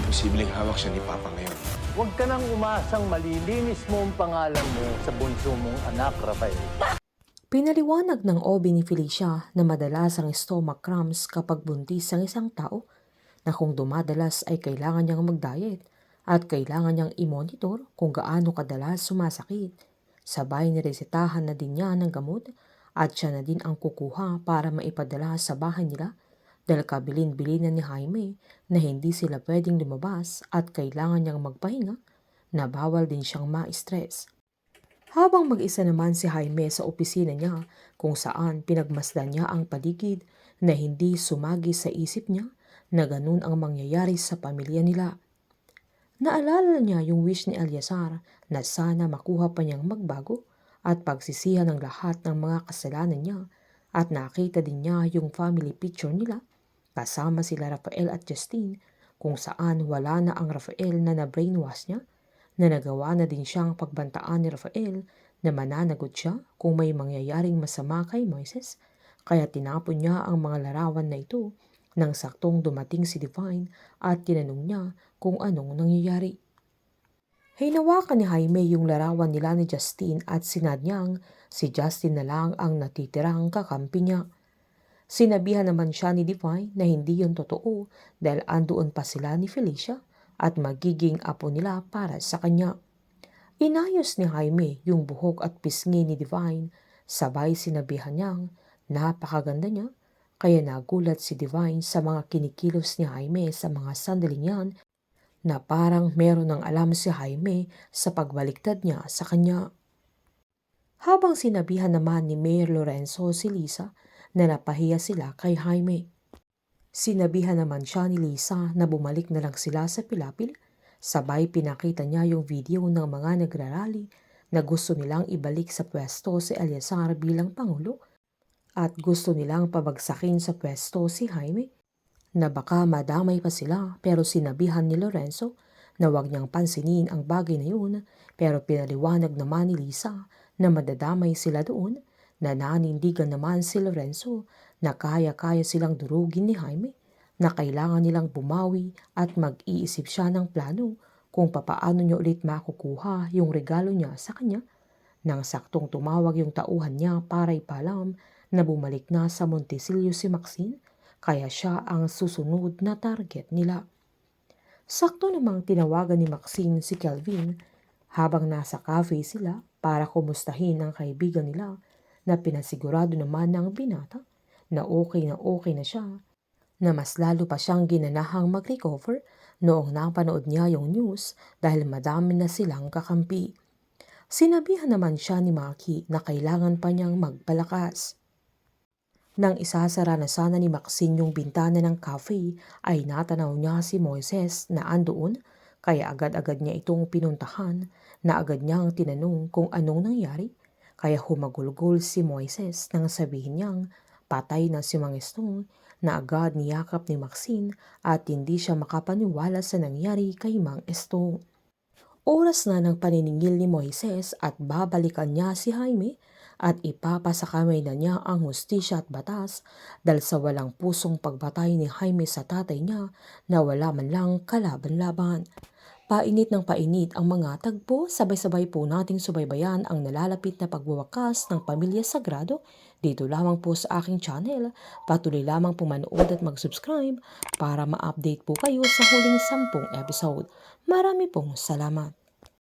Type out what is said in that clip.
posibleng hawak siya ni Papa ngayon. Huwag ka nang umasang malilinis mo ang pangalan mo sa bunso mong anak, Rafael. Pinaliwanag ng OB ni Felicia na madalas ang stomach cramps kapag buntis ang isang tao na kung dumadalas ay kailangan niyang mag-diet at kailangan niyang i-monitor kung gaano kadalas sumasakit. Sabay niresetahan na din niya ng gamot at siya na din ang kukuha para maipadala sa bahay nila dahil kabilin-bilinan ni Jaime na hindi sila pwedeng lumabas at kailangan niyang magpahinga na bawal din siyang ma-stress. Habang mag-isa naman si Jaime sa opisina niya kung saan pinagmasdan niya ang paligid na hindi sumagi sa isip niya na ganun ang mangyayari sa pamilya nila. Naalala niya yung wish ni Eleazar na sana makuha pa niyang magbago at pagsisihan ng lahat ng mga kasalanan niya at nakita din niya yung family picture nila kasama sila Rafael at Justine kung saan wala na ang Rafael na na-brainwash niya na nagawa na din siyang pagbantaan ni Rafael na mananagot siya kung may mangyayaring masama kay Moises kaya tinapon niya ang mga larawan na ito nang saktong dumating si Divine at tinanong niya kung anong nangyayari. Hinawakan ni Jaime yung larawan nila ni Justine at sinadyang si Justin na lang ang natitirang kakampi niya. Sinabihan naman siya ni Divine na hindi yun totoo dahil andoon pa sila ni Felicia at magiging apo nila para sa kanya. Inayos ni Jaime yung buhok at pisngi ni Divine, sabay sinabihan niyang napakaganda niya, kaya nagulat si Divine sa mga kinikilos ni Jaime sa mga sandaling yan na parang meron ng alam si Jaime sa pagbaliktad niya sa kanya. Habang sinabihan naman ni Mayor Lorenzo si Lisa na napahiya sila kay Jaime. Sinabihan naman siya ni Lisa na bumalik na lang sila sa Pilapil, sabay pinakita niya yung video ng mga nagrarally na gusto nilang ibalik sa pwesto si Eleazar bilang Pangulo at gusto nilang pabagsakin sa pwesto si Jaime na baka madamay pa sila pero sinabihan ni Lorenzo na wag niyang pansinin ang bagay na yun pero pinaliwanag naman ni Lisa na madadamay sila doon na nanindigan naman si Lorenzo na kaya-kaya silang durugin ni Jaime na kailangan nilang bumawi at mag-iisip siya ng plano kung papaano niya ulit makukuha yung regalo niya sa kanya nang saktong tumawag yung tauhan niya para ipalam na bumalik na sa Montesillo si Maxine kaya siya ang susunod na target nila. Sakto namang tinawagan ni Maxine si Kelvin habang nasa cafe sila para kumustahin ang kaibigan nila na pinasigurado naman ng binata na okay na siya na mas lalo pa siyang ginanahang mag-recover noong napanood niya yung news dahil madami na silang kakampi. Sinabihan naman siya ni Maki na kailangan pa niyang magpalakas. Nang isasara na sana ni Maxine yung bintana ng cafe ay natanaw niya si Moises na andoon kaya agad-agad niya itong pinuntahan na agad niyang tinanong kung anong nangyari kaya humagulgol si Moises nang sabihin niyang patay na si Mang Estong na agad niyakap ni Maxine at hindi siya makapaniwala sa nangyari kay Mang Estong. Oras na ng paniningil ni Moises at babalikan niya si Jaime at ipapasakamay na niya ang hustisya at batas dahil sa walang pusong pagbatay ni Jaime sa tatay niya na wala man lang kalaban-laban. Painit ng painit ang mga tagpo, sabay-sabay po nating subaybayan ang nalalapit na pagwawakas ng Pamilya Sagrado dito lamang po sa aking channel. Patuloy lamang po manood at mag-subscribe para ma-update po kayo sa huling 10 episode. Marami pong salamat.